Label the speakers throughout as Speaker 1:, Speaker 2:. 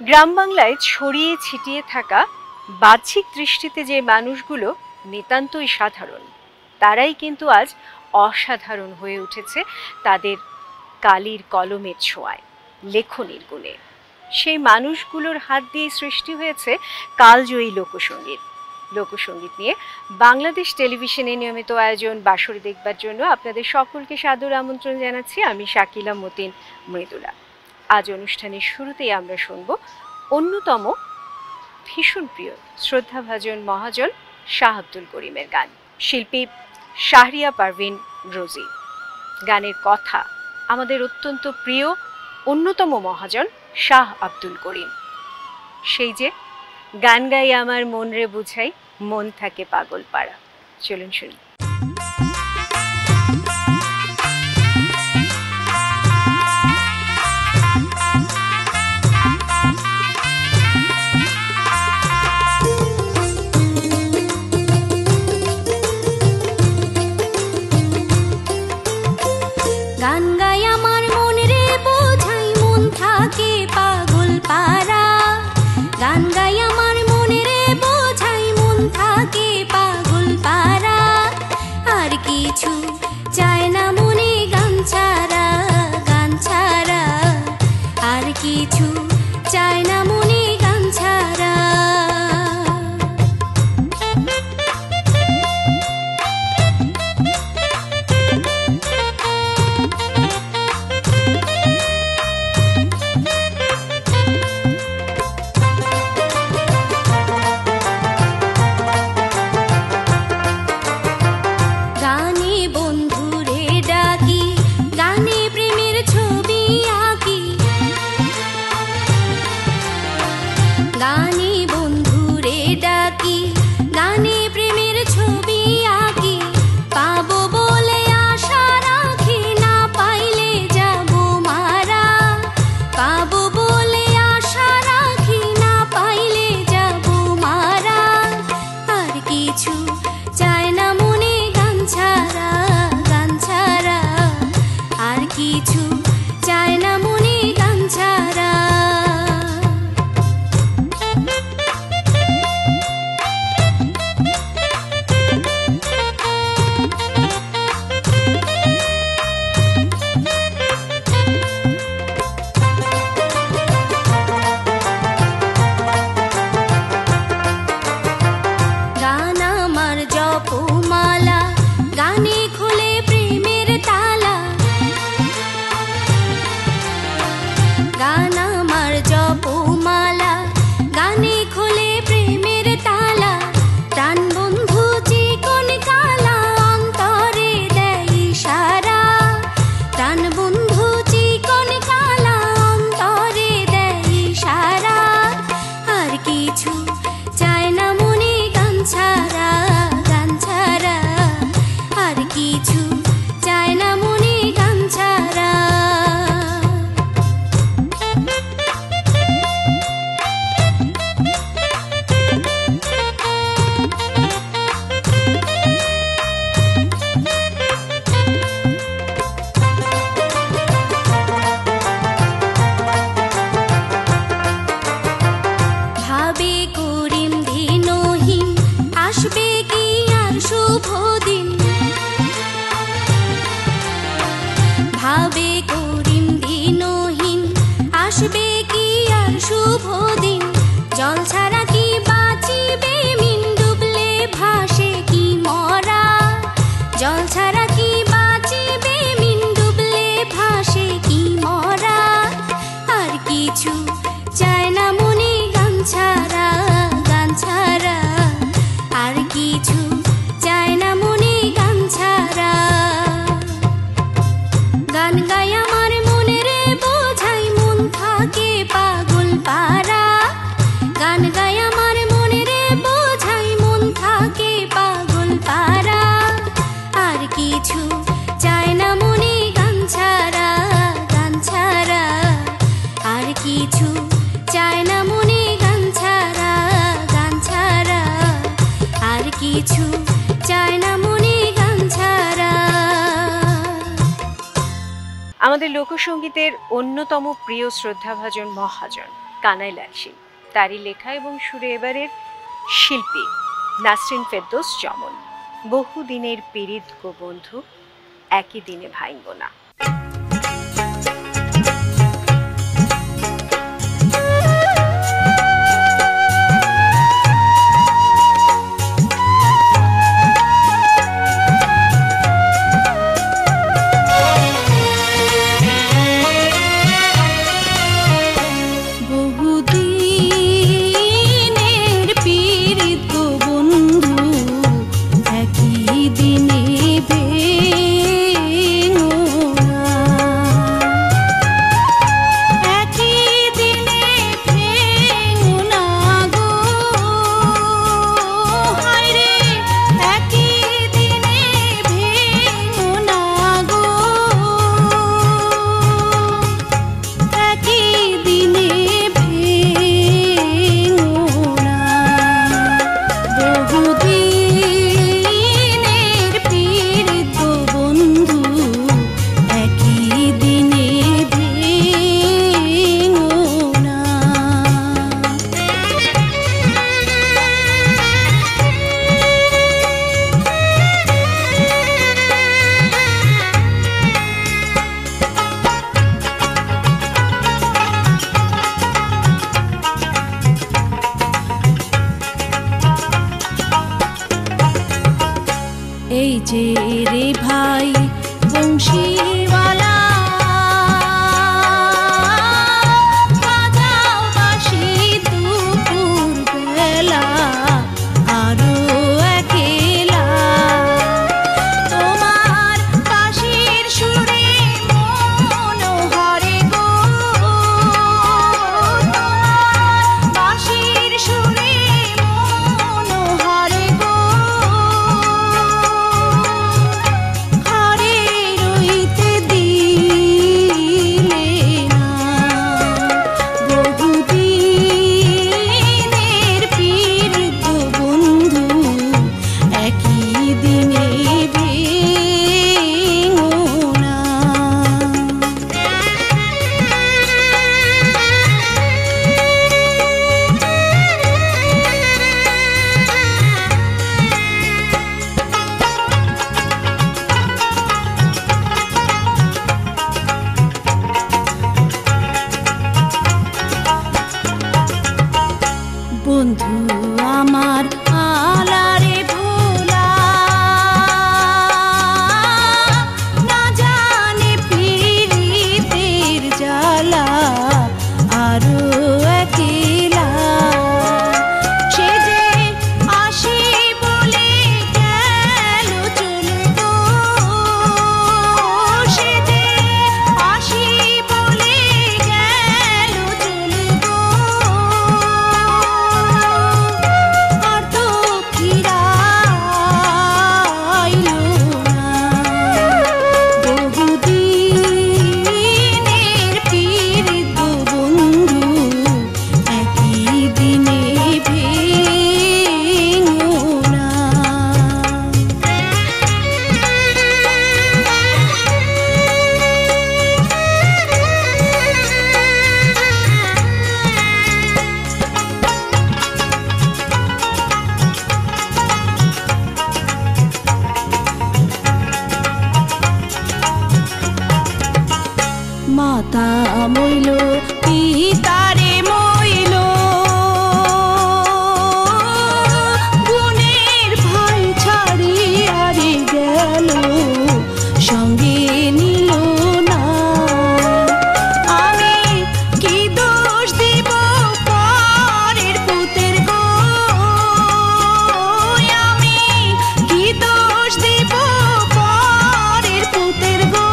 Speaker 1: গ্রাম বাংলায় ছড়িয়ে ছিটিয়ে থাকা বাহ্যিক দৃষ্টিতে যে মানুষগুলো নিতান্তই সাধারণ, তারাই কিন্তু আজ অসাধারণ হয়ে উঠেছে তাদের কালির কলমের ছোঁয়ায়, লেখনীর গুণে। সেই মানুষগুলোর হাত দিয়ে সৃষ্টি হয়েছে কালজয়ী লোকসঙ্গীত। লোকসঙ্গীত নিয়ে বাংলাদেশ টেলিভিশনে নিয়মিত আয়োজন বাঁশরি দেখবার জন্য আপনাদের সকলকে সাদর আমন্ত্রণ জানাচ্ছি। আমি শাকিলা মতিন মৃদুলা। আজ অনুষ্ঠানের শুরুতেই আমরা শুনব অন্যতম ভীষণ প্রিয় শ্রদ্ধাভাজন মহাজন শাহ আব্দুল করিমের গান, শিল্পী শাহরিয়া পারভিন রোজি। গানের কথা আমাদের অত্যন্ত প্রিয় অন্যতম মহাজন শাহ আব্দুল করিম। সেই যে গান গাই আমার মন রে বুঝাই, মন থাকে পাগল পাড়া। চলুন শুনি।
Speaker 2: গান গাই আমার মন রে বোঝাই, মন থাকে পাগল পাড়া। গান গাই আমার মন রে বোঝাই, মন থাকে পাগল পাড়া। আর কিছু চায় না মনে গান ছাড়া, গান ছাড়া। আর কিছু চায় না মনে গান ছাড়া।
Speaker 1: আমাদের লোকসঙ্গীতের অন্যতম প্রিয় শ্রদ্ধাভাজন মহাজন কানাইলাল সিং। তারই লেখা এবং সুরে এবারের শিল্পী নাসরিন ফেরদৌস চমন। বহুদিনের পীড়িত গো বন্ধু, একই দিনে ভাইঙ্গ না।
Speaker 2: এই যে রে ভাই বংশীওয়ালা, বাজাও বাঁশি দুপুর বেলা, আরো একলা তোমার বাঁশির সুরে মন হরে গো, তোমার বাঁশির সুরে মন হরে গো, বন্ধু আমার আলারে ভোলা, না জানে পীড়িতের জ্বালা, আরো একলা সে যে আসি বলে গেল চলে গো, সে যে আসি বলে গেল চলে গো, আর তো ফিরাইলো না। বহুদিনের পীড়িত বন্ধু, একই দিনে ভেঙো না। মাতা মইল পিতারে মইল, গুণের ভাই ছাড়িয়ারে গেল, সঙ্গে নিল না। আমি কি দোষ দিব পরের পুতের গো, আমি কি দোষ দিব পরের পুতের গো,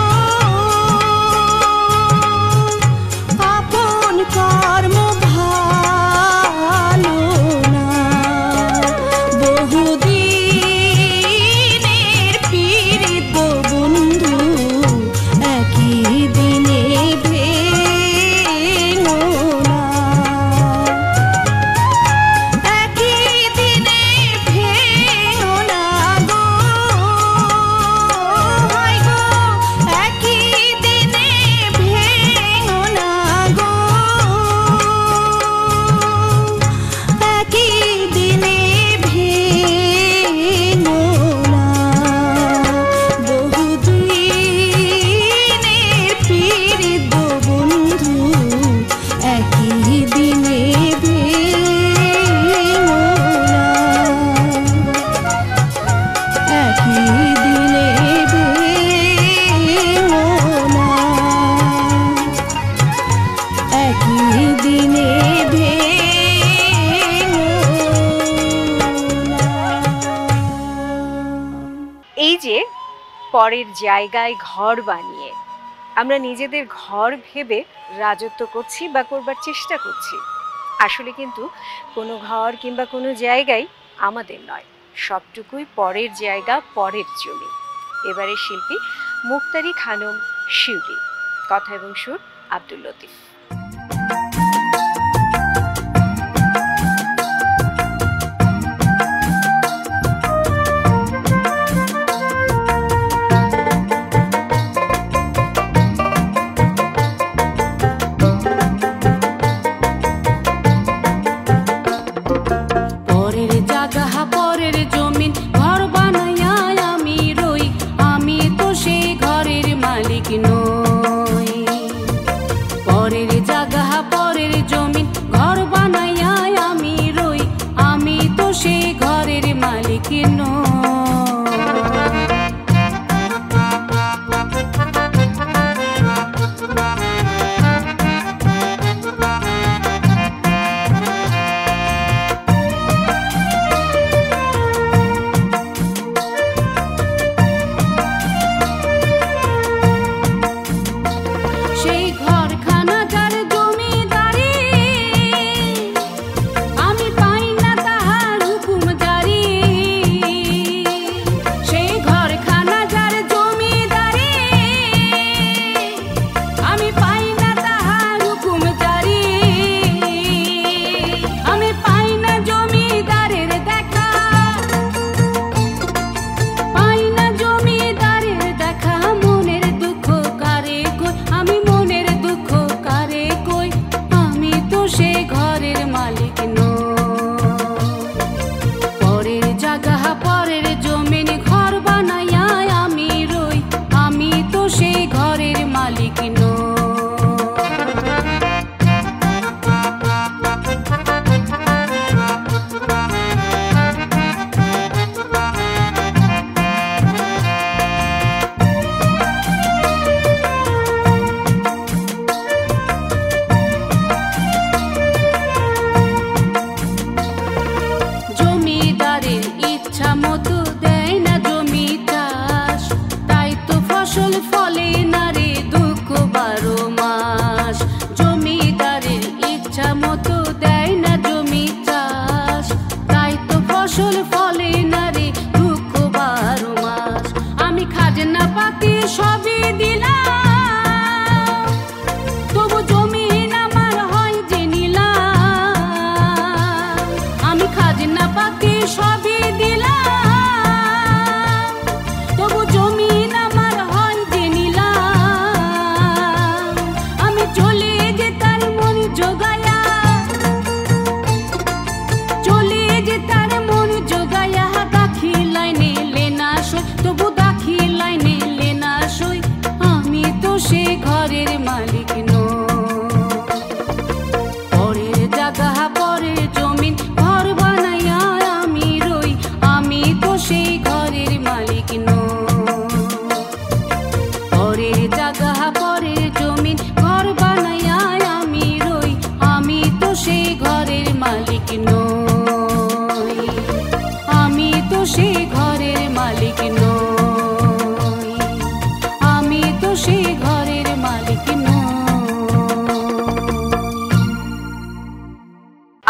Speaker 1: পরের জায়গায় ঘর বানিয়ে আমরা নিজেদের ঘর ভেবে রাজত্ব করছি বা করবার চেষ্টা করছি। আসলে কিন্তু কোনো ঘর কিংবা কোনো জায়গায় আমাদের নয়, সবটুকুই পরের জায়গা, পরের জমি। এবারে শিল্পী মুক্তারি খানম শিউলি, কথা এবং সুর আব্দুল লতিফ।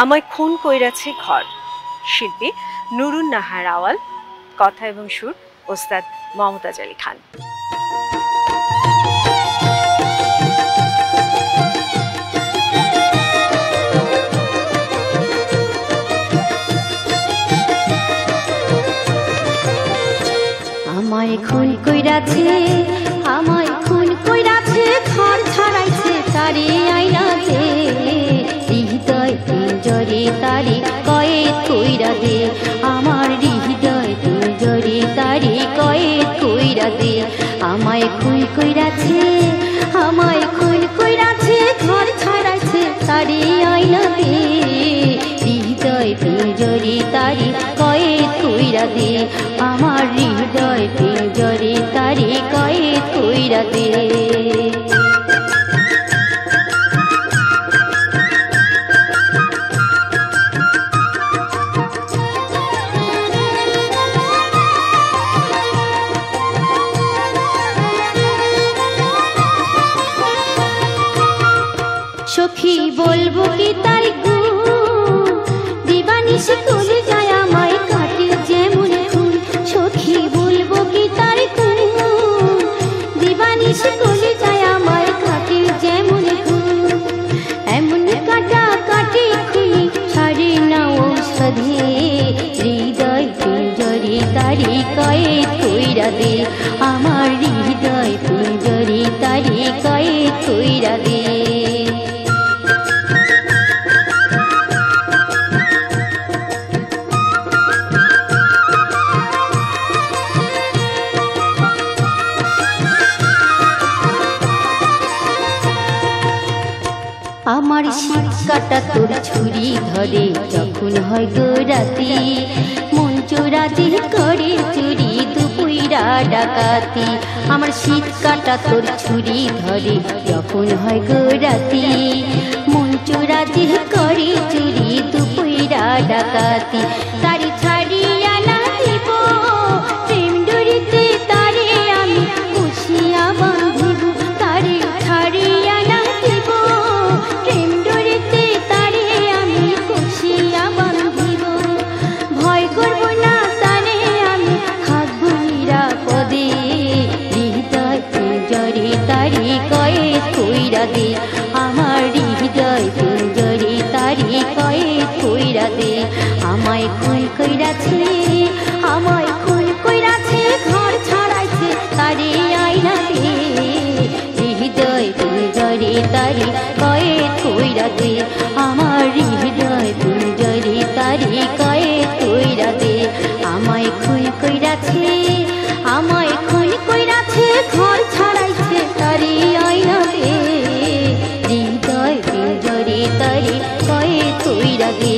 Speaker 1: আমায় খুন কইরাছে ঘর, শিল্পী নুরুন নাহার আওয়াল, কথা এবং সুর ওস্তাদ মমতাজ আলী খান।
Speaker 2: আমায় খুন কইরাছে, আমায় খুন কইরাছে, ঘর ছাড়াইছে তারে আইনাতে, হৃদয় পিঞ্জরে তারে কয়েদ কইরা দে, আমার হৃদয় পিঞ্জরে তারে কয়েদ কইরা দে। আমায় খুন কইরাছে, আমায় খুন কইরাছে, ঘর ছাড়াইছে তারে আইনাতে, হৃদয় পিঞ্জরে তারে কয়েদ কইরা দে, আমার হৃদয় পিঞ্জরে তারে কয়েদ কইরা দে। ধরে যখন হয় গো রাতি, মন চোরাতে করে চুরি দুপুইরা ডাকাতি। আমার শীত কাটা তোর ছুরি ধরে যখন হয় গো রাতি, মন চোরাতে করে চুরি দুপুইরা ডাকাতি। তারি ছাড়িয়া না দিব প্রেম ডুরিতে তারে আমি কুশিয়া বাঁধিব, তারে ছাড়িয়া না দিব প্রেম ডুরিতে তারে আমি কুশিয়া বাঁধিব। ভয় করব না তারে আমি থাকব নিরাপদে, হৃদয় পুঞ্জরে তারে কয়েদ কইরা দে, আমার হৃদয় পুঞ্জরে তারে কয়েদ কইরা দে। আমায় খুন কইরাছে, আমায় খুন কইরাছে, ঘর ছাড়াইছে তারে আইনা দে, হৃদয় পুঞ্জরে তারে কয়েদ কইরা দে, আমার হৃদয় পুঞ্জরে তারে কয়েদ কইরা দে। আমায় খুন কইরাছে, আমায় খুন কইরাছে, ঘর ছাড়াইছে তারে আইনা দে, হৃদয় পুঞ্জরে তারে কয়েদ কইরা দে,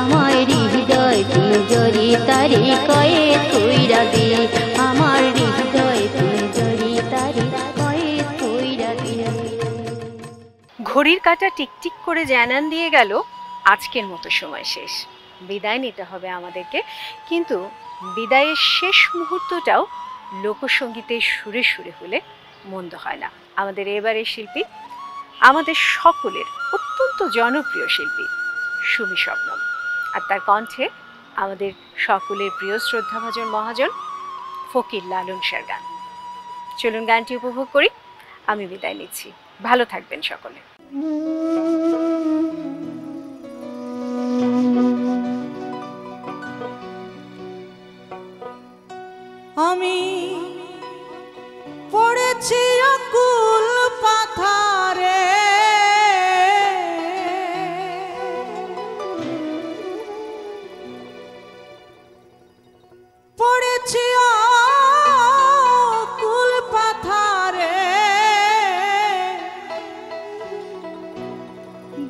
Speaker 2: আমার হৃদয় পুঞ্জরে তারে কয়েদ কইরা দে, আমার হৃদয় পুঞ্জরে তারে কয়েদ কইরা দে।
Speaker 1: ঘড়ির কাঁটা টিকটিক করে জানান দিয়ে গেল আজকের মতো সময় শেষ, বিদায় নিতে হবে আমাদেরকে। কিন্তু বিদায়ের শেষ মুহূর্তটাও লোকসঙ্গীতের সুরে সুরে হলে মন্দ হয় না। আমাদের এবারের শিল্পী আমাদের সকলের অত্যন্ত জনপ্রিয় শিল্পী সুমি শবনম, আর তার কণ্ঠে আমাদের সকলের প্রিয় শ্রদ্ধাভাজন মহাজন ফকির লালন শাহর গান। চলুন গানটি উপভোগ করি। আমি বিদায় নিচ্ছি, ভালো থাকবেন সকলে।
Speaker 3: আমি পড়েছি আকুল পাথারে, পড়েছি আকুল পাথারে,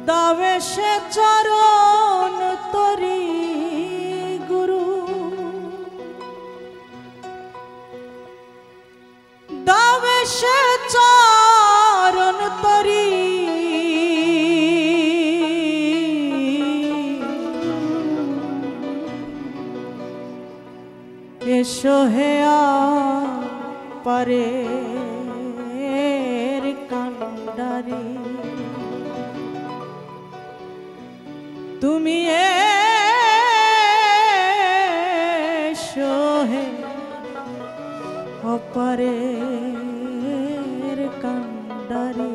Speaker 3: দাবে সে চরণ তরি গুরু, দাবে সে চরণ তরি, এসো হে পারের কান্ডারি, তুমি এসো হে অপারের কান্ডারি,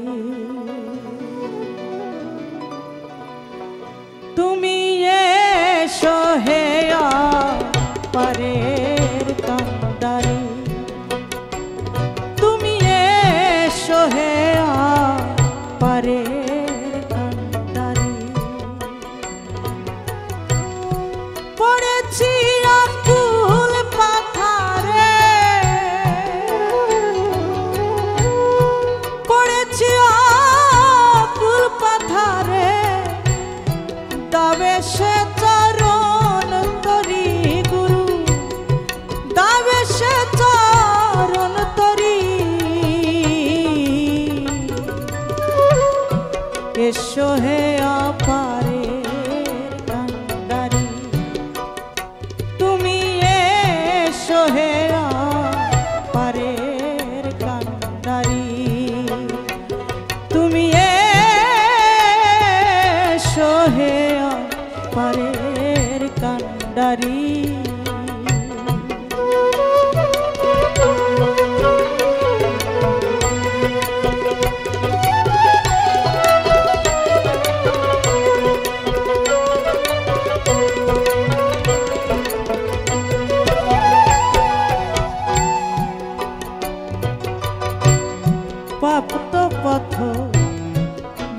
Speaker 3: তুমি এসো হে অপারের কান্ডারি, তুমি এসো হে অপারের কান্ডারি। পড়েছি আকুল পাথারে, পড়েছি আকুল পাথারে, দাবে সে চরণ তরি গুরু, দাবে সে চরণ তরি, এসো হে অপারের কান্ডারি, তুমি এসো হে অপারের কান্ডারি, তুমি এসো হে অপারের কান্ডারি। প্রাপ্ত পথ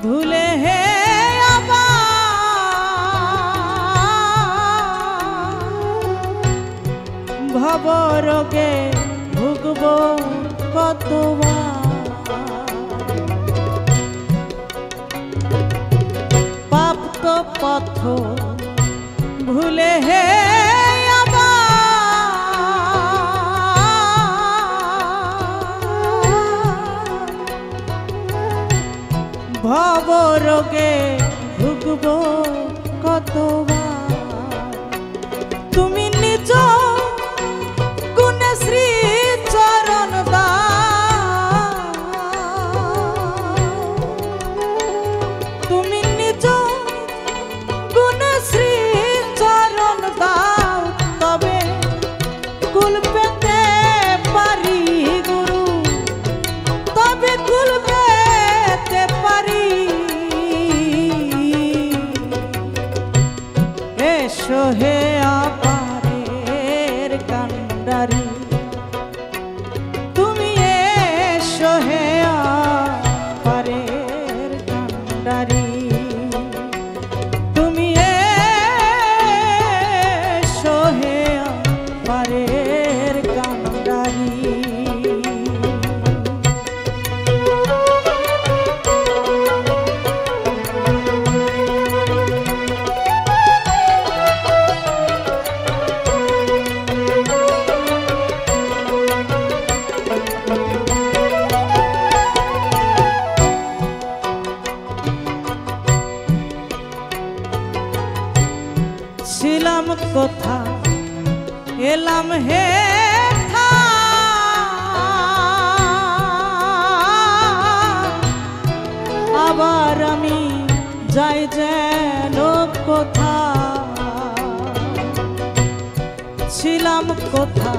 Speaker 3: ভুলে হে ভবরোগে ভুগব কতবার, প্রাপ্ত পথ ভুলে হে ভব রোগে ভুগব কতবার তুমি নিজ গুণে শ্রী চরণ দাও তুমি নিজ গুণে শ্রী চরণ দাও তবে কুল পেতে পারি গুরু তবে কুল পেতে পারি এসো হে আপারের কান্ডারি তুমি এসো হে আপারের কান্ডারি তুমি এসো হে আপারের কান্ডারি ছিলাম কোথা এলাম হে আবার আমি যাই যেন কোথা ছিলাম কোথা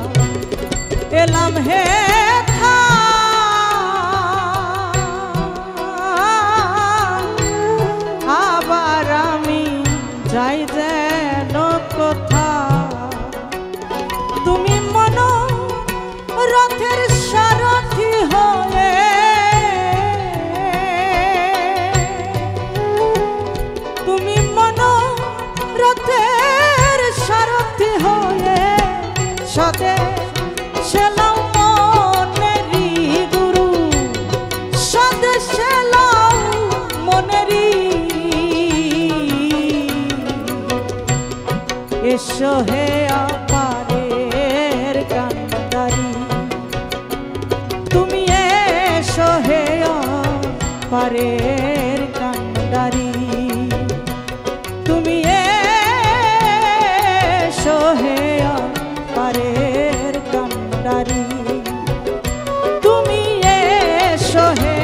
Speaker 3: এলাম হে আবার আমি যাই যেন কোথা তুমি মন রথের সারথি হয়ে তুমি মন রথের সারথি হয়ে সদে সেলাও মনেরি গুরু সদে সেলাও মনেরি এসো হে আপারের কান্ডারি তুমি এসো হে আপারের কান্ডারি তুমি এসো হে আপারের কান্ডারি তুমি এসো হে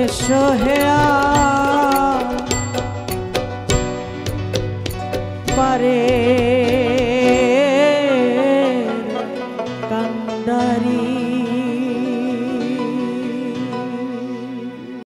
Speaker 3: এসো হে পারে